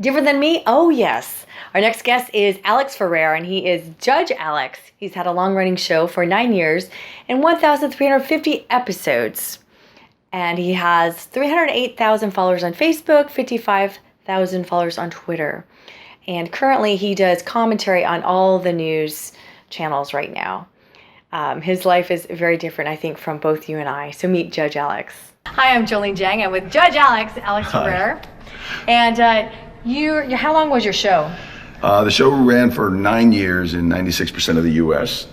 Different than me? Oh, yes. Our next guest is Alex Ferrer, and he is Judge Alex. He's had a long-running show for 9 years and 1,350 episodes. And he has 308,000 followers on Facebook, 55,000 followers on Twitter. And currently he does commentary on all the news channels right now. His life is very different, I think, from both you and I. So meet Judge Alex. Hi, I'm Jolene Jang. I'm with Judge Alex Ferrer. And how long was your show? The show ran for 9 years in 96% of the U.S.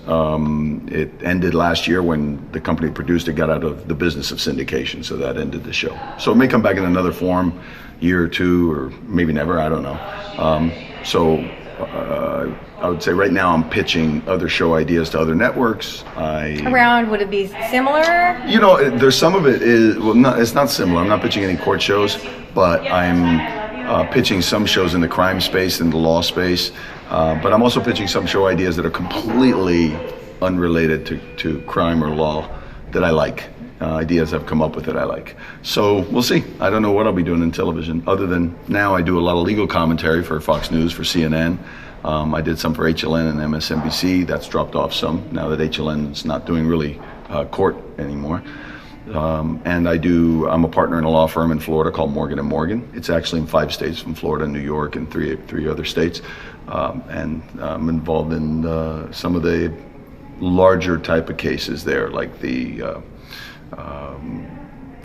It ended last year when the company that produced it got out of the business of syndication, so that ended the show. So it may come back in another form, year or two, or maybe never, I don't know. I would say right now I'm pitching other show ideas to other networks. Would it be similar? You know, there's some of it is, it's not similar. I'm not pitching any court shows, but I'm pitching some shows in the crime space and the law space. But I'm also pitching some show ideas that are completely unrelated to crime or law that I like. Ideas I've come up with that I like. So we'll see. I don't know what I'll be doing in television, other than now I do a lot of legal commentary for Fox News, for CNN. I did some for HLN and MSNBC. That's dropped off some now that HLN is not doing really court anymore. And I'm a partner in a law firm in Florida called Morgan & Morgan. It's actually in 5 states, from Florida, New York, and three other states. And I'm involved in some of the larger type of cases there, like the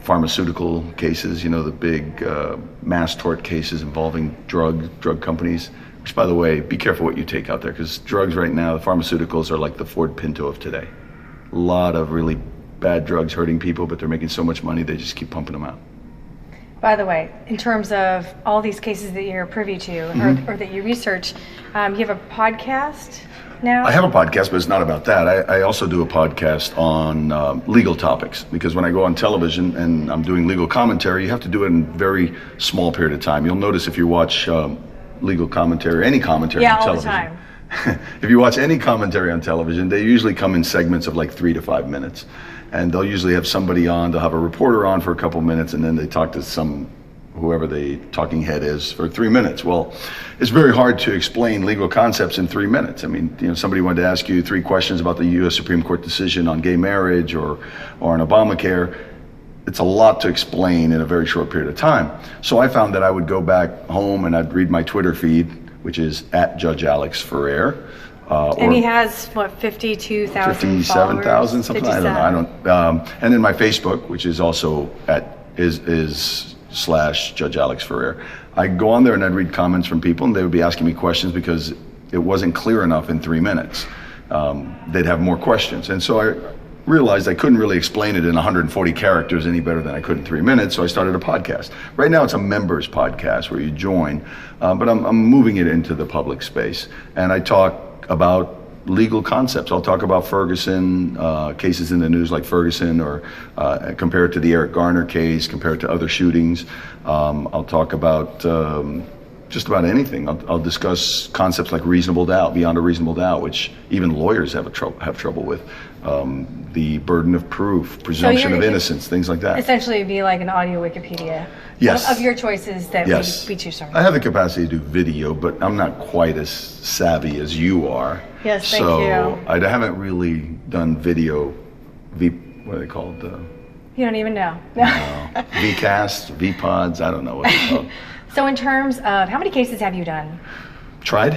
pharmaceutical cases, the big mass tort cases involving drug companies. Which, by the way, be careful what you take out there, because drugs right now, the pharmaceuticals are like the Ford Pinto of today. A lot of really bad drugs hurting people, but they're making so much money they just keep pumping them out. By the way, in terms of all these cases that you're privy to, or that you research, you have a podcast now? I have a podcast, but it's not about that. I also do a podcast on legal topics, because when I go on television and I'm doing legal commentary, you have to do it in a very small period of time. You'll notice if you watch legal commentary, any commentary on television. Yeah, all the time. If you watch any commentary on television, they usually come in segments of like 3 to 5 minutes. And they'll usually have somebody on, they'll have a reporter on for a couple minutes, and then they talk to whoever the talking head is for 3 minutes. Well, it's very hard to explain legal concepts in 3 minutes. I mean, somebody wanted to ask you 3 questions about the U.S. Supreme Court decision on gay marriage or on Obamacare. It's a lot to explain in a very short period of time. So I found that I would go back home and I'd read my Twitter feed, which is at Judge Alex Ferrer. And he has, 52,000 57,000, something, 57. I don't know. And then my Facebook, which is also is / Judge Alex Ferrer. I go on there and I'd read comments from people, and they would be asking me questions because it wasn't clear enough in 3 minutes. They'd have more questions. And so I realized I couldn't really explain it in 140 characters any better than I could in 3 minutes, so I started a podcast. Right now it's a members podcast where you join, but I'm moving it into the public space. And I talk about legal concepts. I'll talk about Ferguson, cases in the news like Ferguson, or compare it to the Eric Garner case, compare it to other shootings. I'll talk about just about anything. I'll discuss concepts like reasonable doubt, beyond a reasonable doubt, which even lawyers have trouble with. The burden of proof, presumption of innocence, things like that. Essentially, it'd be like an audio Wikipedia. Yes. Of your choices that we choose from. I have the capacity to do video, but I'm not quite as savvy as you are. Yes, thank you. So I haven't really done video, what are they called? You don't even know. No. VCast, VPods, I don't know what they're called. So in terms of, how many cases have you done? Tried,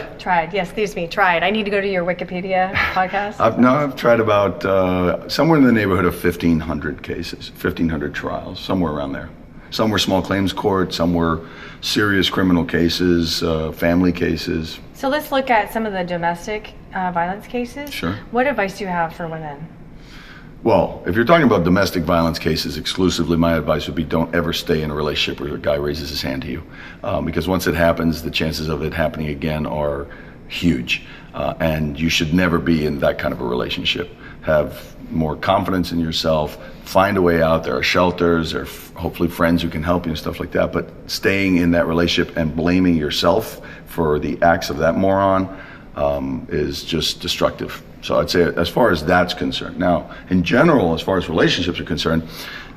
yes, excuse me, tried. I need to go to your Wikipedia podcast. I've tried about somewhere in the neighborhood of 1,500 cases, 1,500 trials, somewhere around there. Some were small claims court, some were serious criminal cases, family cases. So let's look at some of the domestic violence cases. Sure. What advice do you have for women? Well, if you're talking about domestic violence cases exclusively, my advice would be don't ever stay in a relationship where a guy raises his hand to you. Because once it happens, the chances of it happening again are huge. And you should never be in that kind of a relationship. Have more confidence in yourself, find a way out. There are shelters, or hopefully friends who can help you and stuff like that. But staying in that relationship and blaming yourself for the acts of that moron is just destructive. So I'd say as far as that's concerned. Now, in general, as far as relationships are concerned,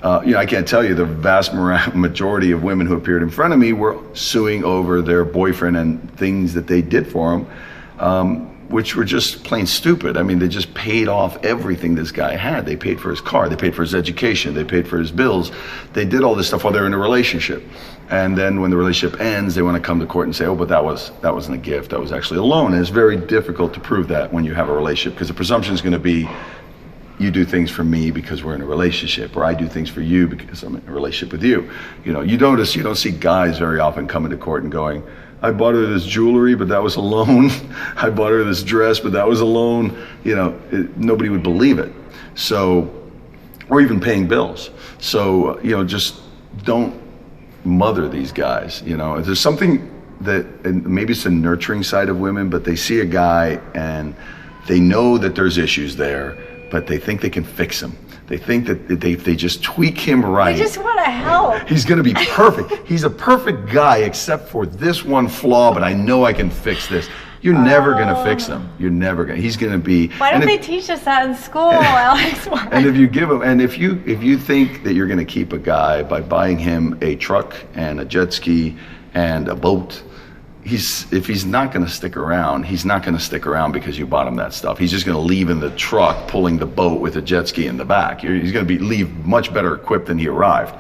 I can't tell you the vast majority of women who appeared in front of me were suing over their boyfriend and things that they did for him, which were just plain stupid. I mean, they just paid off everything this guy had. They paid for his car, they paid for his education, they paid for his bills. They did all this stuff while they're in a relationship. And then when the relationship ends, they want to come to court and say, oh, but that wasn't a gift, that was actually a loan. And it's very difficult to prove that when you have a relationship, because the presumption is going to be, you do things for me because we're in a relationship, or I do things for you because I'm in a relationship with you. You know, you don't see guys very often coming to court and going, I bought her this jewelry, but that was a loan. I bought her this dress, but that was a loan. You know, nobody would believe it. So, or even paying bills. So, just don't mother these guys. There's something that, and maybe it's the nurturing side of women, but they see a guy and they know that there's issues there, but they think they can fix him. They think that if they just tweak him right. They just want to help. He's going to be perfect. He's a perfect guy except for this one flaw, but I know I can fix this. You're never going to fix him. You're never going to. He's going to be. Why don't they teach us that in school, Alex? And if you give him, and if you think that you're going to keep a guy by buying him a truck and a jet ski and a boat, if he's not going to stick around, he's not going to stick around because you bought him that stuff. He's just going to leave in the truck pulling the boat with a jet ski in the back. He's going to leave much better equipped than he arrived.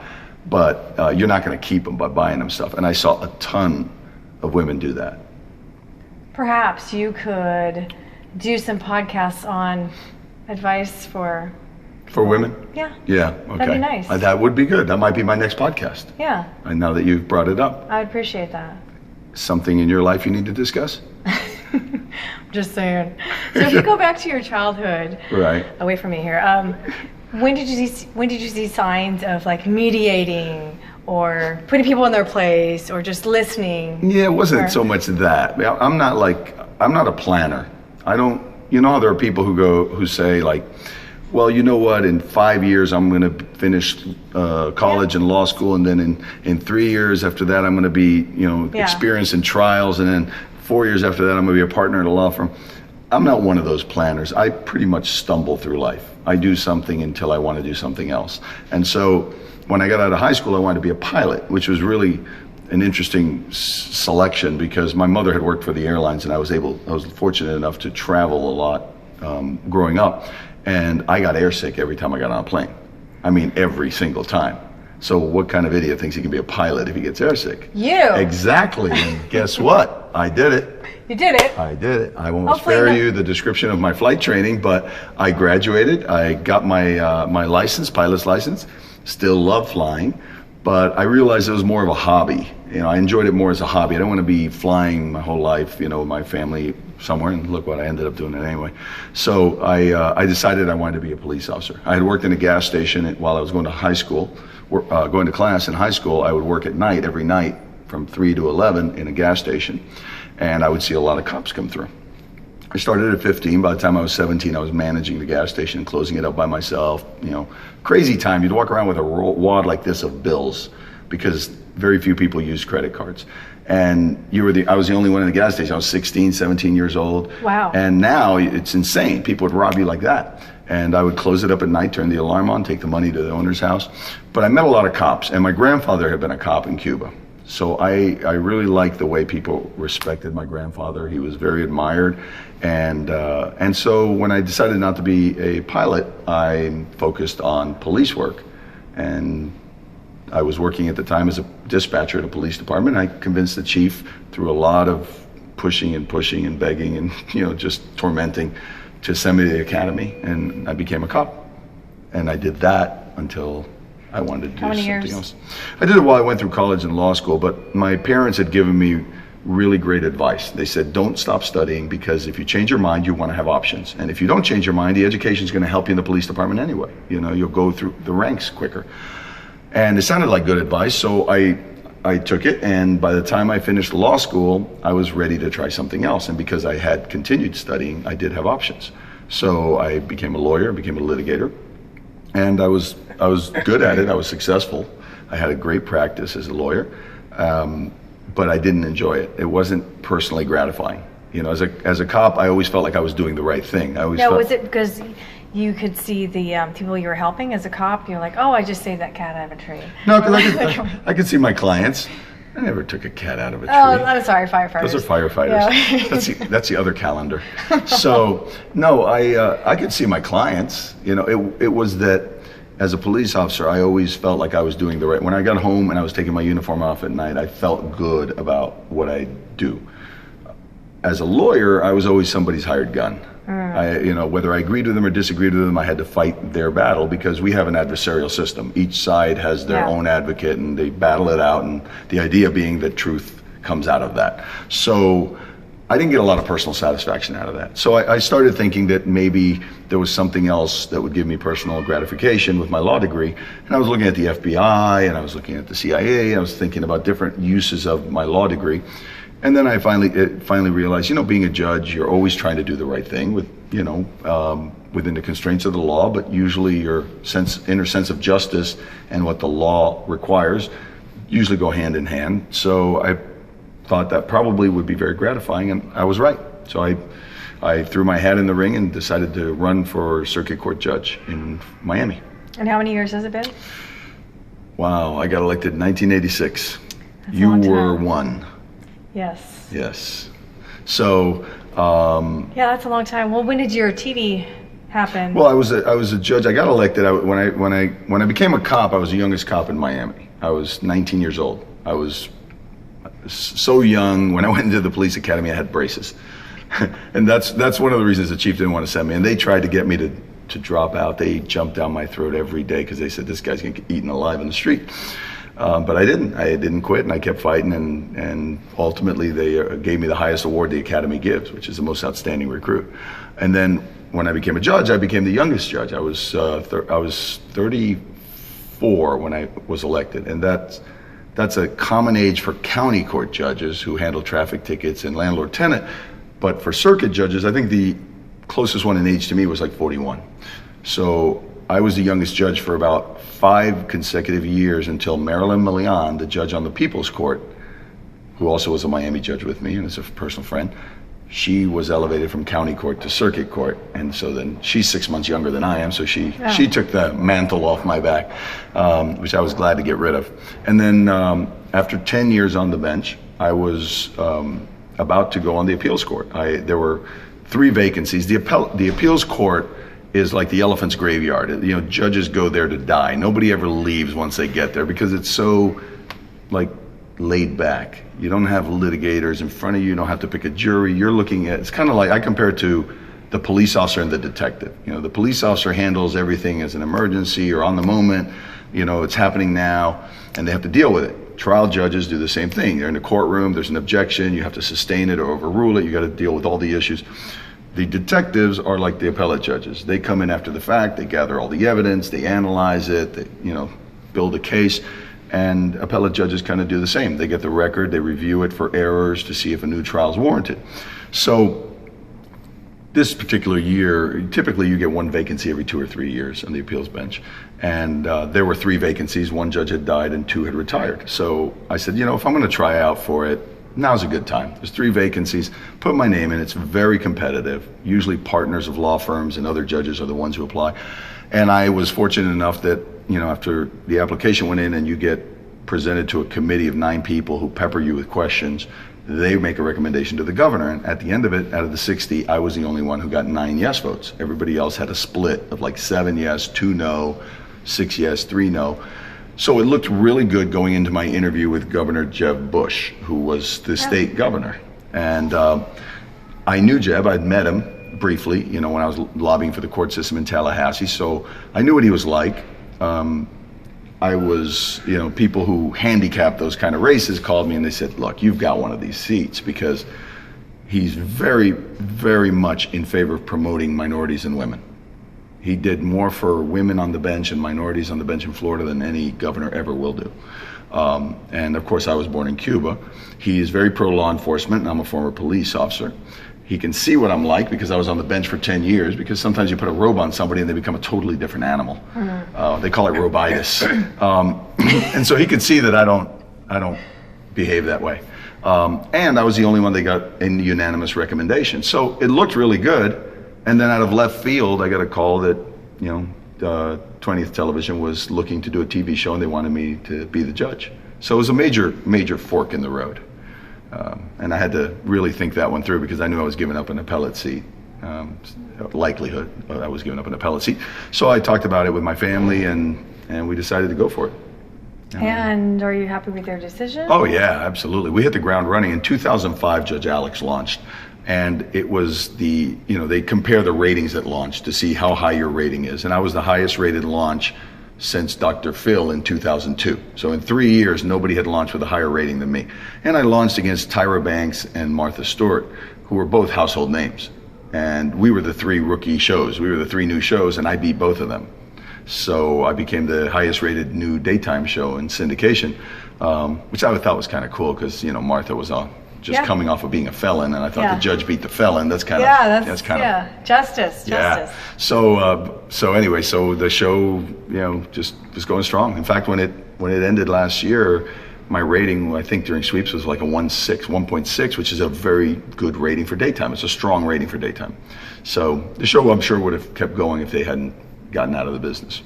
But you're not going to keep him by buying him stuff. And I saw a ton of women do that. Perhaps you could do some podcasts on advice for women? Yeah. Yeah, okay. That'd be nice. That would be good. That might be my next podcast. Yeah. And now that you've brought it up. I would appreciate that. Something in your life you need to discuss? Just saying. So if you go back to your childhood, right, away from me here, when did you see signs of like mediating or putting people in their place or just listening? Yeah, it wasn't so much that. I'm not a planner. I don't. How there are people who say like, well, you know what, in 5 years I'm going to finish college and law school, and then in 3 years after that I'm going to be, experienced in trials, and then 4 years after that I'm going to be a partner at a law firm. I'm not one of those planners. I pretty much stumble through life. I do something until I want to do something else. And so when I got out of high school, I wanted to be a pilot, which was really an interesting selection because my mother had worked for the airlines, and I was fortunate enough to travel a lot growing up. And I got airsick every time I got on a plane. I mean, every single time. So what kind of idiot thinks he can be a pilot if he gets airsick? You. Exactly. And guess what? I did it. You did it. I did it. I won't spare you the description of my flight training, but I graduated. I got my my license, pilot's license. Still love flying, but I realized it was more of a hobby. I enjoyed it more as a hobby. I don't want to be flying my whole life, with my family somewhere, and look what I ended up doing it anyway. So I decided I wanted to be a police officer. I had worked in a gas station while I was going to high school, going to class in high school. I would work at night, every night, from 3 to 11 in a gas station, and I would see a lot of cops come through. I started at 15. By the time I was 17, I was managing the gas station, closing it up by myself. Crazy time. You'd walk around with a wad like this of bills because very few people use credit cards. And I was the only one in the gas station. I was 16, 17 years old. Wow. And now it's insane. People would rob you like that. And I would close it up at night, turn the alarm on, take the money to the owner's house. But I met a lot of cops, and my grandfather had been a cop in Cuba. So I really liked the way people respected my grandfather. He was very admired. And so when I decided not to be a pilot, I focused on police work. And I was working at the time as a dispatcher at a police department. I convinced the chief through a lot of pushing and begging and just tormenting to send me to the academy, and I became a cop. And I did that until I wanted to do something else. I did it while I went through college and law school, but my parents had given me really great advice. They said, don't stop studying, because if you change your mind, you want to have options. And if you don't change your mind, the education is going to help you in the police department anyway. You'll go through the ranks quicker. And it sounded like good advice, so I took it, and by the time I finished law school, I was ready to try something else. And because I had continued studying, I did have options. So I became a lawyer, became a litigator, and I was good at it. I was successful. I had a great practice as a lawyer, but I didn't enjoy it. It wasn't personally gratifying. You know, as a cop, I always felt like I was doing the right thing. I always Now, felt, was it because you could see the people you were helping as a cop? You're like, oh, I just saved that cat out of a tree. no, because I could see my clients. I never took a cat out of a tree. Oh, I'm sorry, firefighters. Those are firefighters. Yeah. That's the other calendar. So no, I could see my clients. You know, it was that as a police officer, I always felt like I was doing the right. When I got home and I was taking my uniform off at night, I felt good about what I do. As a lawyer, I was always somebody's hired gun. You know, whether I agreed with them or disagreed with them, I had to fight their battle because we have an adversarial system. Each side has their own advocate and they battle it out, and the idea being that truth comes out of that. So I didn't get a lot of personal satisfaction out of that. So I started thinking that maybe there was something else that would give me personal gratification with my law degree. And I was looking at the FBI and I was looking at the CIA. I was thinking about different uses of my law degree. And then I finally realized, you know, being a judge, you're always trying to do the right thing with, you know, within the constraints of the law, but usually your inner sense of justice and what the law requires usually go hand in hand. So I thought that probably would be very gratifying, and I was right. So I threw my hat in the ring and decided to run for circuit court judge in Miami. And how many years has it been? Wow, I got elected in 1986. That's a You long time. were one. Yes. Yes. So, Yeah, that's a long time. Well, when did your TV happen? well, I was a judge. I got elected when I became a cop. I was the youngest cop in Miami. I was 19 years old. I was so young. When I went into the police academy, I had braces, and that's one of the reasons the chief didn't want to send me. And they tried to get me to drop out. They jumped down my throat every day because they said this guy's gonna get eaten alive in the street. But I didn't quit, and I kept fighting, and ultimately they gave me the highest award the academy gives, which is the most outstanding recruit. And then when I became a judge, I became the youngest judge. I was 34 when I was elected, and that's a common age for county court judges who handle traffic tickets and landlord-tenant. But for circuit judges, I think the closest one in age to me was like 41. So I was the youngest judge for about 5 consecutive years until Marilyn Milian, the judge on the People's Court, who also was a Miami judge with me and is a personal friend, she was elevated from county court to circuit court. And so then she's 6 months younger than I am, so she took the mantle off my back, which I was glad to get rid of. And then after 10 years on the bench, I was about to go on the appeals court. There were 3 vacancies. The appeals court is like the elephant's graveyard. You know, judges go there to die. Nobody ever leaves once they get there because it's so like laid back. You don't have litigators in front of you. You don't have to pick a jury. You're looking at, it's kind of like, I compare it to the police officer and the detective. You know, the police officer handles everything as an emergency or on the moment. You know, it's happening now and they have to deal with it. Trial judges do the same thing. They're in the courtroom, there's an objection, you have to sustain it or overrule it. You got to deal with all the issues. The detectives are like the appellate judges. They come in after the fact, they gather all the evidence, they analyze it, they, you know, build a case, and appellate judges kind of do the same. They get the record, they review it for errors to see if a new trial is warranted. So this particular year, typically you get 1 vacancy every 2 or 3 years on the appeals bench. And there were 3 vacancies, 1 judge had died and 2 had retired. So I said, you know, if I'm gonna try out for it, now's a good time. There's 3 vacancies, put my name in, it's very competitive. Usually partners of law firms and other judges are the ones who apply. And I was fortunate enough that, you know, after the application went in and you get presented to a committee of 9 people who pepper you with questions, they make a recommendation to the governor. And at the end of it, out of the 60, I was the only one who got 9 yes votes. Everybody else had a split of like 7 yes, 2 no, 6 yes, 3 no. So it looked really good going into my interview with Governor Jeb Bush, who was the state governor. And I knew Jeb, I'd met him briefly, you know, when I was lobbying for the court system in Tallahassee. So I knew what he was like. I was, you know, people who handicap those kind of races called me and they said, look, you've got one of these seats, because he's very, very much in favor of promoting minorities and women. He did more for women on the bench and minorities on the bench in Florida than any governor ever will do. And of course, I was born in Cuba. He is very pro law enforcement, and I'm a former police officer. He can see what I'm like because I was on the bench for 10 years, because sometimes you put a robe on somebody and they become a totally different animal. They call it robitis. And so he could see that I don't behave that way. And I was the only one that got a unanimous recommendation. So it looked really good. And then out of left field, I got a call that, 20th Television was looking to do a TV show, and they wanted me to be the judge. So it was a major fork in the road. And I had to really think that one through, because I knew I was giving up an appellate seat. Likelihood I was giving up an appellate seat. So I talked about it with my family, and we decided to go for it. And are you happy with their decision? Oh yeah, absolutely. We hit the ground running. In 2005, Judge Alex launched, and it was they compare the ratings at launch to see how high your rating is. And I was the highest rated launch since Dr. Phil in 2002. So in 3 years, nobody had launched with a higher rating than me. And I launched against Tyra Banks and Martha Stewart, who were both household names. And we were the 3 rookie shows. We were the 3 new shows, and I beat both of them. So I became the highest rated new daytime show in syndication, which I thought was kind of cool, because Martha was coming off of being a felon, and I thought the judge beat the felon. That's kind of justice. So anyway, so the show just was going strong. In fact, when it ended last year, my rating, I think during sweeps, was like a 1.6, which is a very good rating for daytime. It's a strong rating for daytime. So the show, I'm sure, would have kept going if they hadn't gotten out of the business.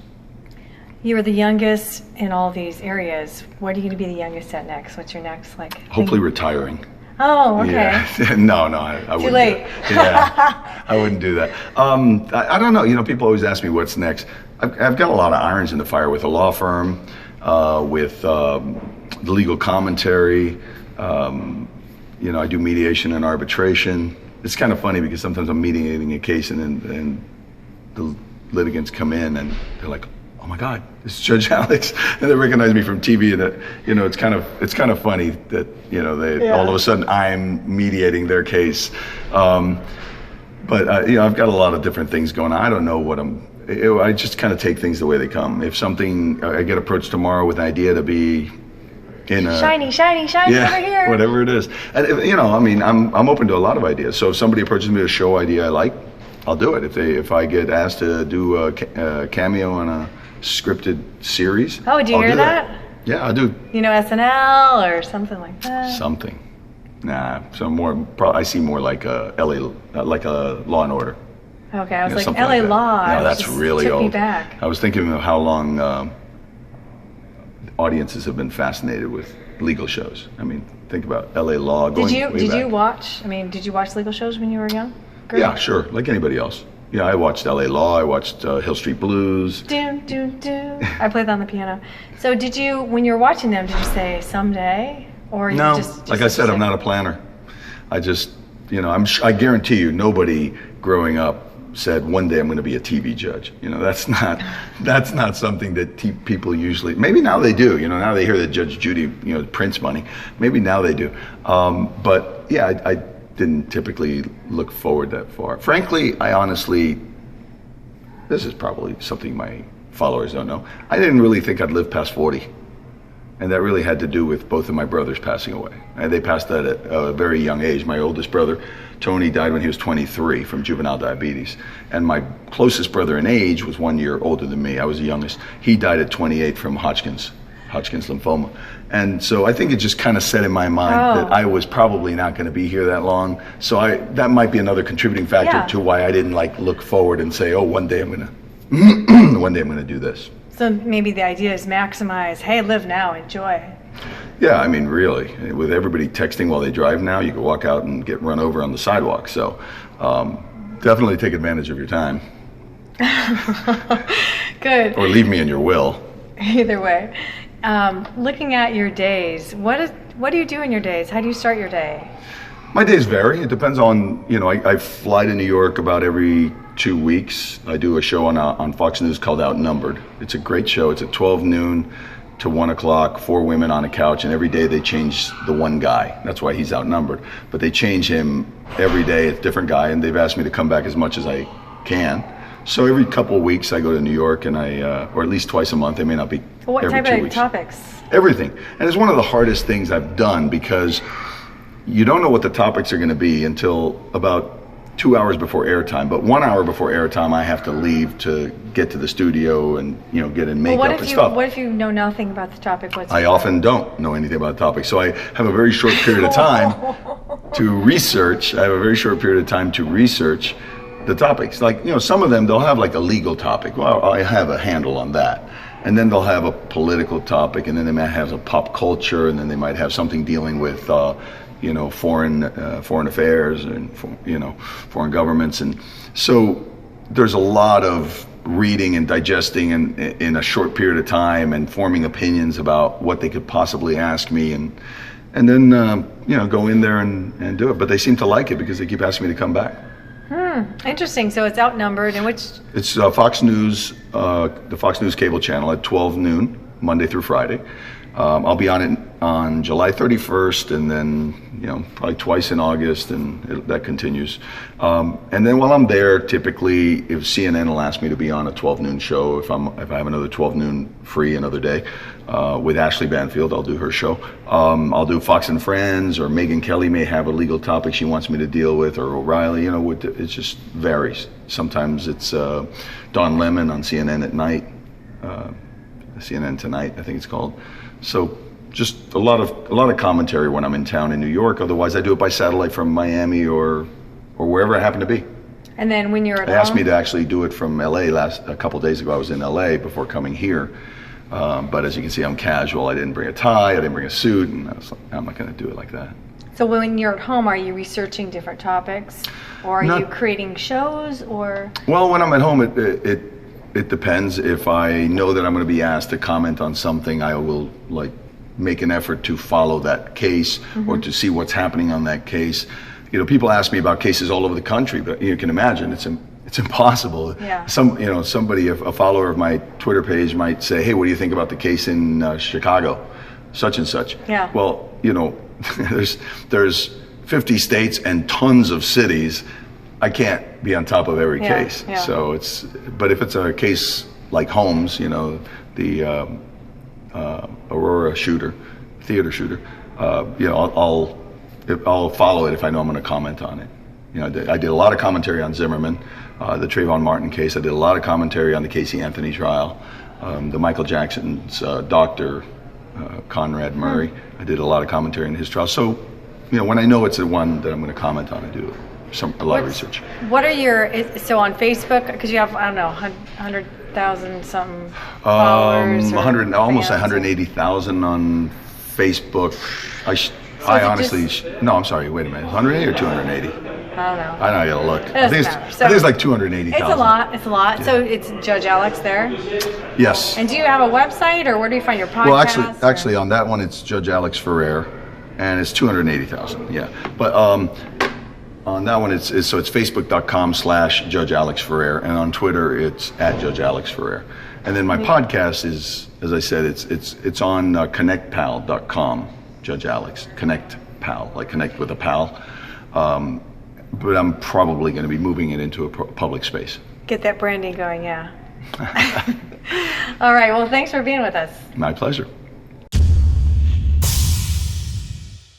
You were the youngest in all these areas. What are you going to be the youngest at next? What's your next Hopefully retiring. Oh, okay. Yeah. No, I wouldn't. Too late. I wouldn't do that. I don't know. People always ask me what's next. I've got a lot of irons in the fire with a law firm, with the legal commentary. I do mediation and arbitration. It's kind of funny, because sometimes I'm mediating a case, and the litigants come in and they're like, "Oh my God, this is Judge Alex," and they recognize me from TV. And that it's kind of funny that all of a sudden I'm mediating their case. But I've got a lot of different things going on. I don't know what I just kind of take things the way they come. If I get approached tomorrow with an idea to be in a shiny over here, whatever it is, and I'm open to a lot of ideas. So if somebody approaches me with a show idea I like, I'll do it. If I get asked to do a cameo on a scripted series, do you hear that? Yeah, I do. SNL or something like that. Something. Nah. So I see more like a like a Law and Order. Okay, I was like LA Law. No, that's really old. Took me back. I was thinking of how long audiences have been fascinated with legal shows. Think about LA Law. Did you watch legal shows when you were young? Yeah, sure, like anybody else. Yeah, I watched LA Law, I watched Hill Street Blues. I played that on the piano. So when you were watching them, did you say someday? Or no, just like I said, I'm not a planner. I just, I guarantee you nobody growing up said one day I'm going to be a TV judge. That's not something that people usually, maybe now they do, now they hear that Judge Judy, prints money. Maybe now they do. But yeah, I didn't typically look forward that far. Frankly, this is probably something my followers don't know. I didn't really think I'd live past 40. And that really had to do with both of my brothers passing away. And they passed at a very young age. My oldest brother, Tony, died when he was 23 from juvenile diabetes. And my closest brother in age was 1 year older than me. I was the youngest. He died at 28 from Hodgkin's lymphoma. And so I think it just kind of set in my mind that I was probably not going to be here that long. So that might be another contributing factor to why I didn't look forward and say, one day I'm going to do this. So maybe the idea is maximize, hey, live now, enjoy. Yeah, really, with everybody texting while they drive now, you can walk out and get run over on the sidewalk. So definitely take advantage of your time. Good. Or leave me in your will. Either way. Looking at your days, what do you do in your days? How do you start your day? My days vary. It depends on, I fly to New York about every 2 weeks. I do a show on Fox News called Outnumbered. It's a great show. It's at 12 noon to 1 o'clock, 4 women on a couch, and every day they change the one guy. That's why he's outnumbered. But they change him every day. It's a different guy, and they've asked me to come back as much as I can. So every couple of weeks I go to New York, and or at least twice a month. It may not be what every type 2 of weeks. Topics? Everything. And it's one of the hardest things I've done, because you don't know what the topics are going to be until about 2 hours before airtime, but 1 hour before airtime, I have to leave to get to the studio and get in makeup and stuff. What if you know nothing about the topic whatsoever? I often don't know anything about the topic, so I have a very short period of time to research. I have a very short period of time to research the topics. Like, some of them, they'll have like a legal topic. Well, I have a handle on that. And then they'll have a political topic, and then they might have a pop culture, and then they might have something dealing with, foreign affairs and, foreign governments. And so there's a lot of reading and digesting in a short period of time and forming opinions about what they could possibly ask me, and then go in there and do it. But they seem to like it because they keep asking me to come back. Interesting. So it's outnumbered, and which? It's Fox News, the Fox News cable channel at 12 noon, Monday through Friday. I'll be on it on July 31st, and then probably twice in August, and that continues. And then while I'm there, typically, if CNN will ask me to be on a 12 noon show, if I have another 12 noon free another day, with Ashley Banfield, I'll do her show. I'll do Fox and Friends, or Megyn Kelly may have a legal topic she wants me to deal with, or O'Reilly. It just varies. Sometimes it's Don Lemon on CNN at night, CNN Tonight, I think it's called. So just a lot of commentary when I'm in town in New York. Otherwise, I do it by satellite from Miami or wherever I happen to be. And then when you're at They asked me to actually do it from LA a couple days ago. I was in LA before coming here. But as you can see, I'm casual. I didn't bring a tie. I didn't bring a suit. And I was like, I'm not going to do it like that. So when you're at home, are you researching different topics? Or are you creating shows? Or? Well, when I'm at home, it depends. If I know that I'm going to be asked to comment on something, I will make an effort to follow that case, or to see what's happening on that case. People ask me about cases all over the country, but you can imagine it's impossible. Yeah. Somebody, a follower of my Twitter page might say, "Hey, what do you think about the case in Chicago, such and such?" Yeah. Well, there's 50 states and tons of cities. I can't be on top of every case. Yeah. So but if it's a case like Holmes, the Aurora theater shooter, I'll follow it if I know I'm going to comment on it. I did a lot of commentary on Zimmerman, the Trayvon Martin case. I did a lot of commentary on the Casey Anthony trial, the Michael Jackson's doctor, Conrad Murray. I did a lot of commentary on his trial. So, when I know it's the one that I'm going to comment on, I do a lot of research. What are so on Facebook, because you have, I don't know, 100,000 something followers? Almost 180,000 on Facebook. I honestly, no, I'm sorry, wait a minute, 180 or 280? I don't know. I gotta look. I think it's like 280,000. It's a lot. Yeah. So it's Judge Alex there? Yes. And do you have a website, or where do you find your podcast? Well, actually on that one, it's Judge Alex Ferrer, and it's 280,000, yeah. But on that one, it's facebook.com/Judge Alex Ferrer, and on Twitter, it's @Judge Alex Ferrer. And then my podcast is, as I said, it's on connectpal.com. Judge Alex, Connect Pal, like connect with a pal. But I'm probably going to be moving it into a public space. Get that branding going, yeah. All right, well, thanks for being with us. My pleasure.